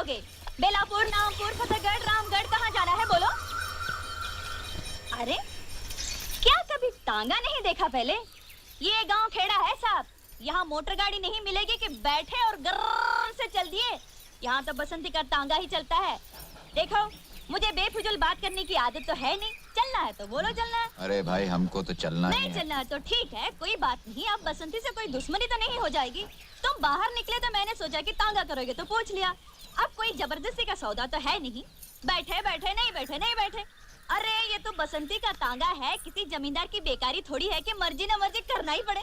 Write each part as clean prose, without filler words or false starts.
जाओगे? बेलापुर, नामपुर, फतेहगढ़, रामगढ़, कहाँ जाना है बोलो? अरे क्या कभी तांगा नहीं देखा पहले? ये गांव खेड़ा है साहब, यहाँ मोटर गाड़ी नहीं मिलेगी कि बैठे और गर्र से चल दिए। यहाँ तो बसंती का तांगा ही चलता है। देखो, मुझे बेफिजूल बात करने की आदत तो है नहीं। चलना है तो बोलो चलना है। अरे भाई हमको तो चलना ही है। नहीं चलना है तो ठीक है, कोई बात नहीं। अब बसंती से कोई दुश्मनी तो नहीं हो जाएगी। तुम बाहर निकले तो मैंने सोचा कि तांगा करोगे तो पूछ लिया। अब कोई जबरदस्ती का सौदा तो है नहीं। बैठे बैठे नहीं बैठे नहीं बैठे। अरे ये तो बसंती का तांगा है, किसी जमींदार की बेकारी थोड़ी है कि मर्जी न मर्जी करना ही पड़े।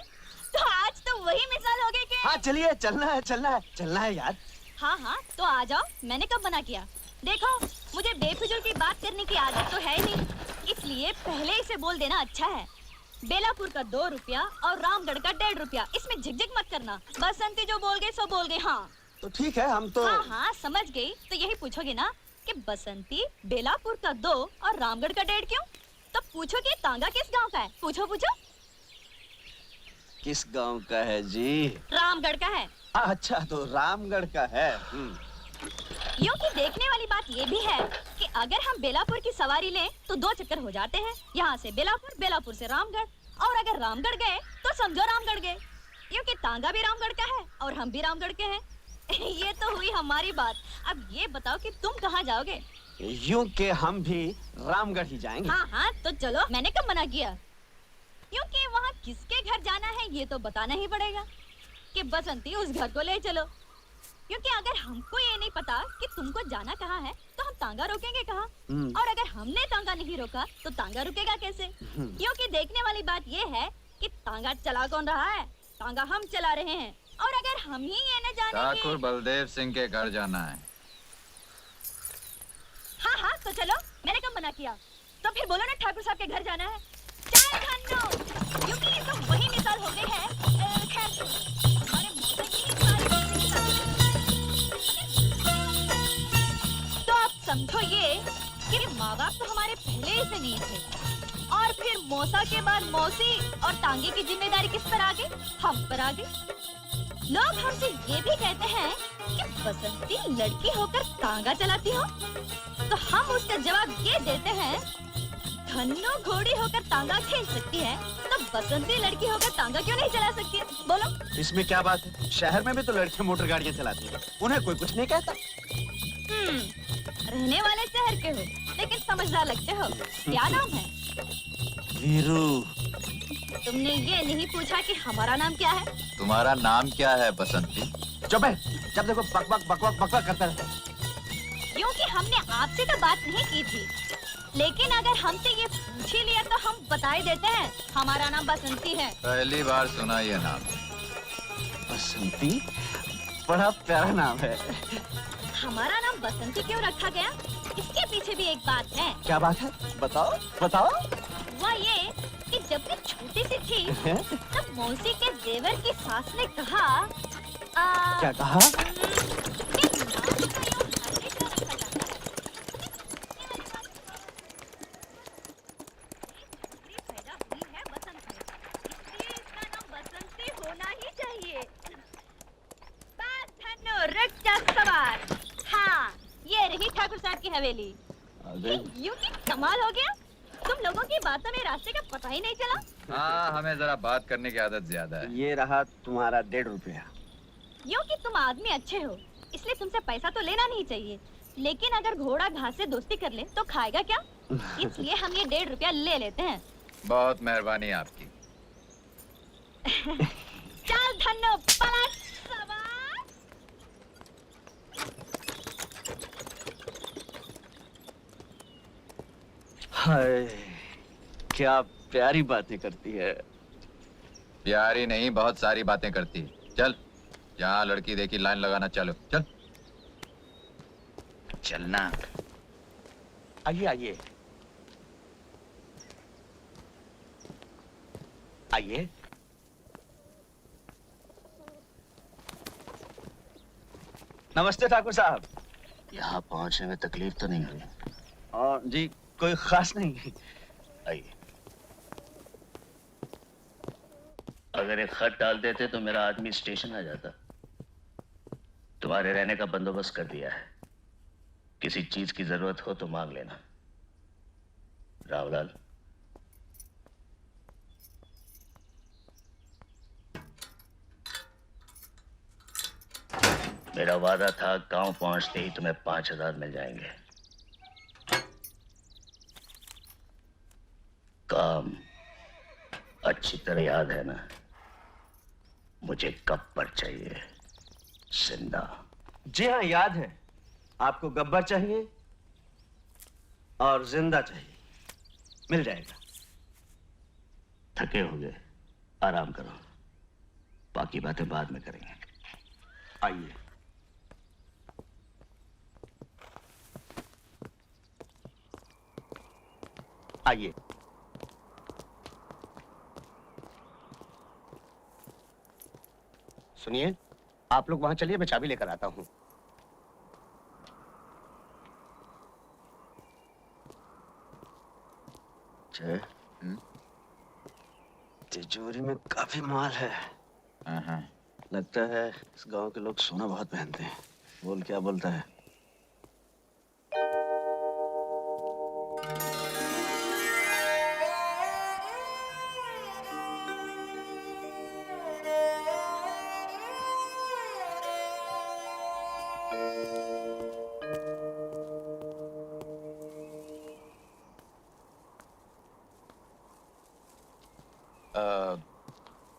तो आज तो वही मिसाल हो गई कि हाँ चलिए, चलना है चलना है चलना है यार। हाँ तो आ जाओ। मैंने कब मना किया? देखो, मुझे बेफिजूल की बात करने की आदत तो है नहीं, इसलिए पहले इसे बोल देना अच्छा है। बेलापुर का 2 रुपया और रामगढ़ का 1.5 रुपया, इसमें झिकझिक मत करना। बसंती जो बोल गए सो बोल गए। हाँ तो ठीक है, हम तो हाँ समझ गई। तो यही पूछोगे ना कि बसंती बेलापुर का 2 और रामगढ़ का 1.5 क्यों? तो पूछो कि तांगा किस गांव का है। पूछो पूछो। किस गांव का है जी? रामगढ़ का है। अच्छा, तो रामगढ़ का है। यूं कि देखने वाली बात ये भी है कि अगर हम बेलापुर की सवारी लें तो 2 चक्कर हो जाते हैं। यहाँ से बेलापुर, बेलापुर से रामगढ़, और अगर रामगढ़ गए तो समझो रामगढ़ गए। यूं कि तांगा भी रामगढ़ का है और हम भी रामगढ़ के हैं। ये तो हुई हमारी बात। अब ये बताओ कि तुम कहाँ जाओगे? यूं के हम भी रामगढ़ ही जाएंगे। हाँ तो चलो। मैंने कब मना किया? यूं कि वहाँ किसके घर जाना है ये तो बताना ही पड़ेगा कि बसंती उस घर को ले चलो। क्योंकि अगर हमको ये नहीं पता कि तुमको जाना कहाँ है तो हम तांगा रोकेंगे कहाँ? और अगर हमने तांगा नहीं रोका तो तांगा रुकेगा कैसे? क्योंकि देखने वाली बात ये है कि तांगा चला कौन रहा है? तांगा हम चला रहे हैं। और अगर हम ही ये न जाने ठाकुर बलदेव सिंह के घर जाना है। हाँ तो चलो। मैंने कब मना किया? तो फिर बोलो ना ठाकुर साहब के घर जाना है। चार खानो, क्योंकि ये तो वही मिसाल हो गई है। खैर, हमारे मौसम की तो आप समझो ये कि माँ बाप तो हमारे पहले ही से नहीं थे, और फिर मौसा के बाद मौसी और तांगे की जिम्मेदारी किस पर आ गई? हम पर आ गई। लोग हमसे ये भी कहते हैं कि बसंती लड़की होकर तांगा चलाती हो, तो हम उसका जवाब ये देते हैं, धन्नो घोड़ी होकर तांगा खींच सकती है तो बसंती लड़की होकर तांगा क्यों नहीं चला सकती है? बोलो। इसमें क्या बात है? शहर में भी तो लड़कियां मोटर गाड़ियां चलाती हैं, उन्हें कोई कुछ नहीं कहता। रहने वाले शहर के हो लेकिन समझदार लगते हो। क्या नाम है? वीरू। तुमने ये नहीं पूछा कि हमारा नाम क्या है? तुम्हारा नाम क्या है बसंती? चुप है, जब देखो बकबक बकबक बकबक करता रहता है। क्योंकि हमने आपसे तो बात नहीं की थी, लेकिन अगर हमसे ये पूछ ही लिया तो हम बता ही देते हैं, हमारा नाम बसंती है। पहली बार सुना ये नाम। बसंती? बड़ा प्यारा नाम है। हमारा नाम बसंती क्यों रखा गया? इसके पीछे भी एक बात है। क्या बात है? बताओ बताओ। वह ये कि जब मैं छोटी सी थी तब मौसी के देवर की सास ने कहा क्या कहा? हाँ, ये रही ठाकुर साहब की हवेली। यूं ही कमाल हो गया, तुम लोगों की बातों में रास्ते का पता ही नहीं चला। हाँ, हमें जरा बात करने की आदत ज्यादा है। ये रहा तुम्हारा 1.5 रुपया। यूं कि तुम आदमी अच्छे हो इसलिए तुमसे पैसा तो लेना नहीं चाहिए, लेकिन अगर घोड़ा घास से दोस्ती कर ले तो खाएगा क्या? इसलिए हम ये 1.5 रुपया ले लेते हैं। बहुत मेहरबानी आपकी। चल धन्नो पलट सवार। हाय, क्या प्यारी बातें करती है। प्यारी नहीं, बहुत सारी बातें करती है। चल, जहाँ लड़की देखी लाइन लगाना चालू। चल चलना। आइए आइए आइए। नमस्ते ठाकुर साहब। यहाँ पहुँचने में तकलीफ तो नहीं हुई? जी कोई खास नहीं। आइए। अगर एक खत डाल देते तो मेरा आदमी स्टेशन आ जाता। तुम्हारे रहने का बंदोबस्त कर दिया है। किसी चीज की जरूरत हो तो मांग लेना। रावलाल, मेरा वादा था गांव पहुंचते ही तुम्हें 5,000 मिल जाएंगे। काम अच्छी तरह याद है ना? मुझे गब्बर चाहिए, जिंदा। जी हाँ, याद है। आपको गब्बर चाहिए और जिंदा चाहिए। मिल जाएगा। थके हो गए, आराम करो, बाकी बातें बाद में करेंगे। आइए। आइए। सुनिए, आप लोग वहां चलिए, मैं चाबी लेकर आता हूं। जय, तिजोरी में काफी माल है। हाँ। लगता है इस गांव के लोग सोना बहुत पहनते हैं। बोल क्या बोलता है?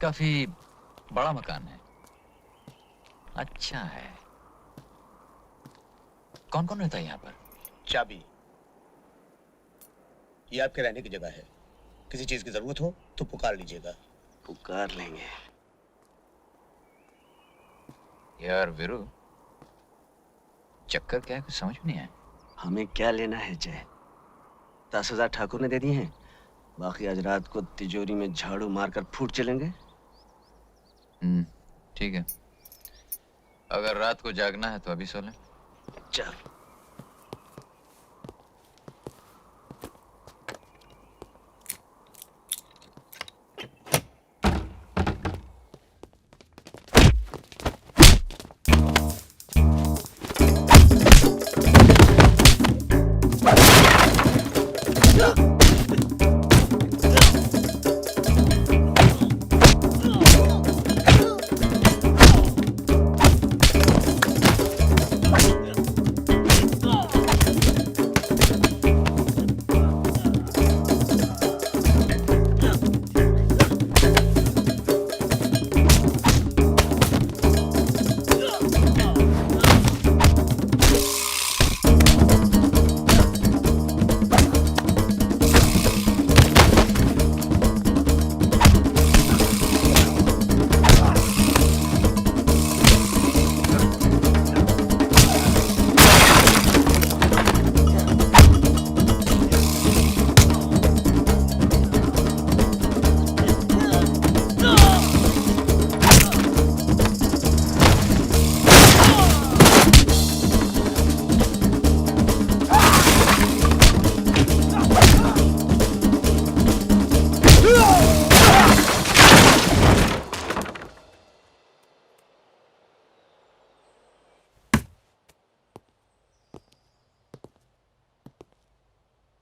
काफी बड़ा मकान है। अच्छा है। कौन कौन रहता है यहाँ पर? चाबी, ये आपके रहने की जगह है। किसी चीज की जरूरत हो तो पुकार लीजिएगा। पुकार लेंगे। यार वीरू, चक्कर क्या है, कुछ समझ में नहीं आया। हमें क्या लेना है जय? 10,000 ठाकुर ने दे दिए हैं। बाकी आज रात को तिजोरी में झाड़ू मारकर फूट चलेंगे। ठीक है। अगर रात को जागना है तो अभी सो लें। चल।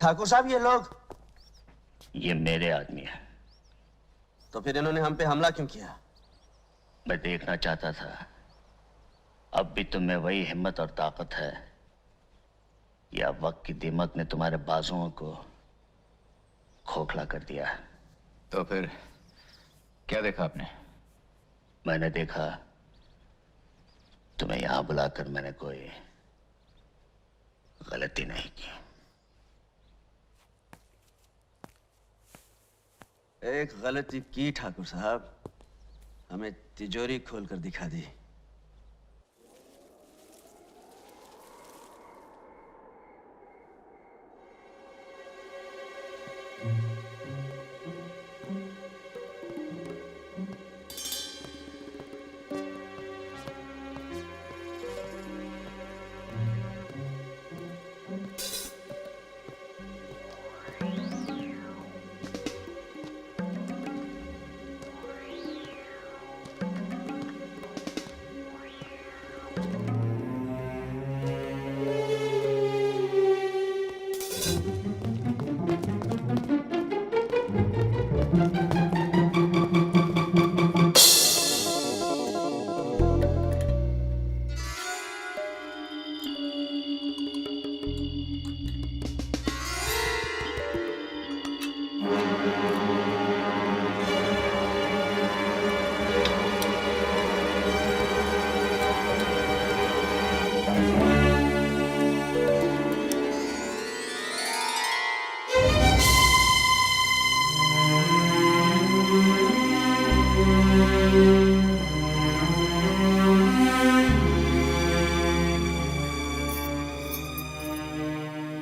ठाकुर साहब, ये लोग? ये मेरे आदमी है। तो फिर इन्होंने हम पे हमला क्यों किया? मैं देखना चाहता था अब भी तुम में वही हिम्मत और ताकत है या वक्त की दीमक ने तुम्हारे बाजुओं को खोखला कर दिया है। तो फिर क्या देखा आपने? मैंने देखा तुम्हें यहां बुलाकर मैंने कोई गलती नहीं की। एक गलती की ठाकुर साहब, हमें तिजोरी खोलकर दिखा दी।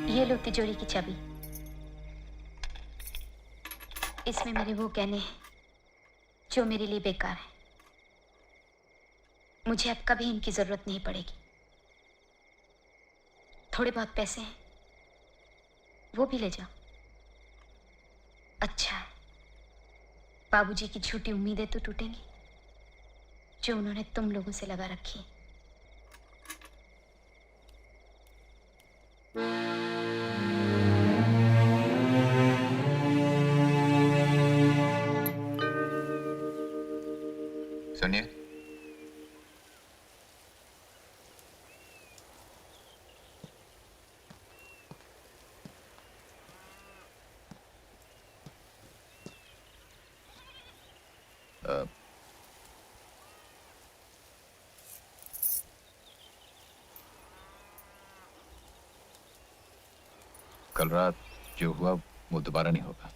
ये लो तिजोरी की चाबी। इसमें मेरे वो गहने हैं जो मेरे लिए बेकार हैं। मुझे अब कभी इनकी जरूरत नहीं पड़ेगी। थोड़े बहुत पैसे हैं, वो भी ले जाओ। अच्छा है, बाबूजी की झूठी उम्मीदें तो टूटेंगी जो उन्होंने तुम लोगों से लगा रखी। सुनिए, कल रात जो हुआ वो दोबारा नहीं होगा।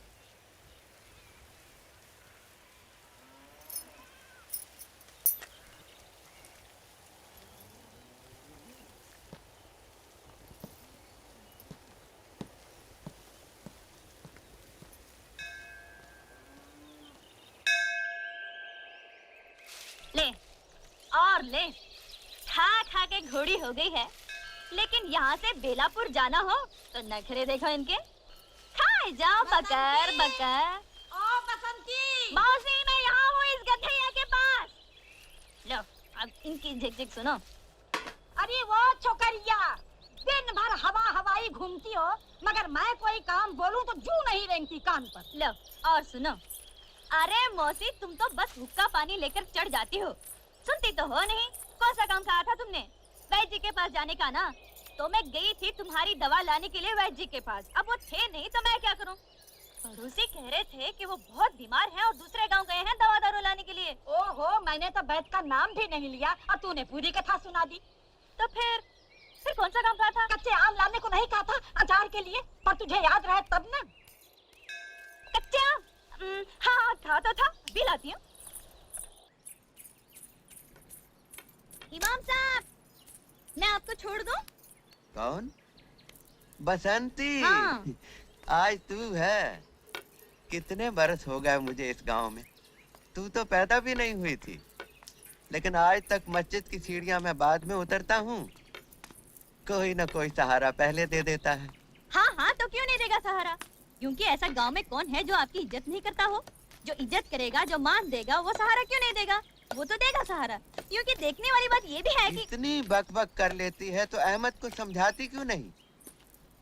ले और ले, खा खा के घोड़ी हो गई है। लेकिन यहाँ से बेलापुर जाना हो तो नखरे देखो इनके। खाए जाओ बकर बकर। ओ बसंती, मौसी मैं यहाँ हूँ इस गधैया के पास। लो अब इनकी झिक-झिक सुनो। अरे वो छोकरिया, दिन भर हवा हवाई घूमती हो, मगर मैं कोई काम बोलूं तो जू नहीं रेंगती कान पर। लो और सुनो। अरे मौसी तुम तो बस हुक्का पानी लेकर चढ़ जाती हो, सुनती तो हो नहीं। कौन सा काम कहा था तुमने? वैद्य जी के पास जाने का ना। तो मैं गई थी तुम्हारी दवा लाने के लिए वैद्य जी के पास। अब वो थे नहीं तो मैं क्या करूं? पड़ोसी कह रहे थे कि वो बहुत बीमार हैं और दूसरे गांव गए हैं दवा दारू लाने के लिए। ओहो, मैंने तो वैद्य का नाम भी नहीं लिया और तूने पूरी कथा सुना दी। तो फिर कौन सा काम कहा था? कच्चे आम लाने को नहीं कहा था अचार के लिए? पर तुझे याद रहे तब ना। कच्चे आम? हाँ था तो था, भी लाती हूँ। इमाम साहब, मैं आपको छोड़ दूं? कौन? बसंती। हाँ। आज तू है। कितने बरस हो गए मुझे इस गांव में। तू तो पैदा भी नहीं हुई थी, लेकिन आज तक मस्जिद की सीढ़ियां मैं बाद में उतरता हूँ। कोई ना कोई सहारा पहले दे देता है। हाँ हाँ, तो क्यों नहीं देगा सहारा? क्योंकि ऐसा गांव में कौन है जो आपकी इज्जत नहीं करता हो? जो इज्जत करेगा, जो मान देगा, वो सहारा क्यों नहीं देगा? वो तो देगा सहारा। क्योंकि देखने वाली बात ये भी है कि इतनी बकबक कर लेती है तो अहमद को समझाती क्यों नहीं?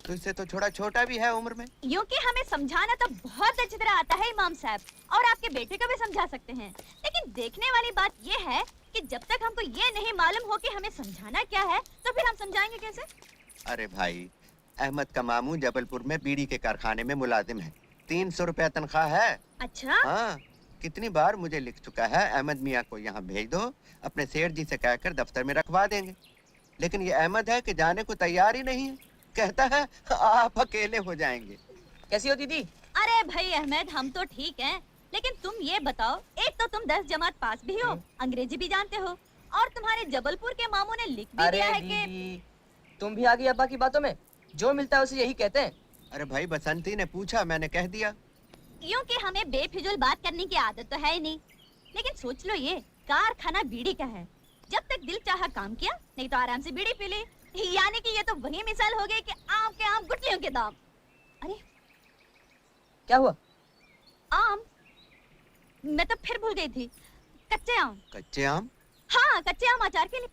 तुझसे तो थोड़ा छोटा भी है उम्र में। क्योंकि हमें समझाना तो बहुत अच्छी तरह आता है इमाम साहब, और आपके बेटे को भी समझा सकते हैं। लेकिन देखने वाली बात ये है कि जब तक हमको ये नहीं मालूम हो कि हमें समझाना क्या है, तो फिर हम समझाएंगे कैसे? अरे भाई, अहमद का मामू जबलपुर में बीड़ी के कारखाने में मुलाजिम है। 300 रुपया तनख्वाह है। अच्छा? हाँ, कितनी बार मुझे लिख चुका है, अहमद मियाँ को यहाँ भेज दो, अपने सेठ जी से कहकर दफ्तर में रखवा देंगे। लेकिन ये अहमद है कि जाने को तैयार ही नहीं है। कहता है आप अकेले हो जाएंगे। कैसी हो दीदी? अरे भाई अहमद, हम तो ठीक हैं, लेकिन तुम ये बताओ, एक तो तुम 10 जमात पास भी हो, अंग्रेजी भी जानते हो, और तुम्हारे जबलपुर के मामू ने लिख भी दिया है कि तुम भी आ गई अब्बा की बातों में। जो मिलता है उसे यही कहते हैं। अरे भाई, बसंती ने पूछा, मैंने कह दिया। क्योंकि हमें बेफिजूल बात करने की आदत तो है ही नहीं। लेकिन सोच लो, ये कारखाना बीड़ी का है। जब तक दिल चाहा काम किया, नहीं तो आराम से बीड़ी पी ली। यानी कि ये तो वही मिसाल हो गई कि आम के आम गुठलियों के दाम। अरे क्या हुआ? आम? मैं तो फिर भूल गई थी। कच्चे आम। कच्चे आम? हाँ, कच्चे आम अचार के लिए।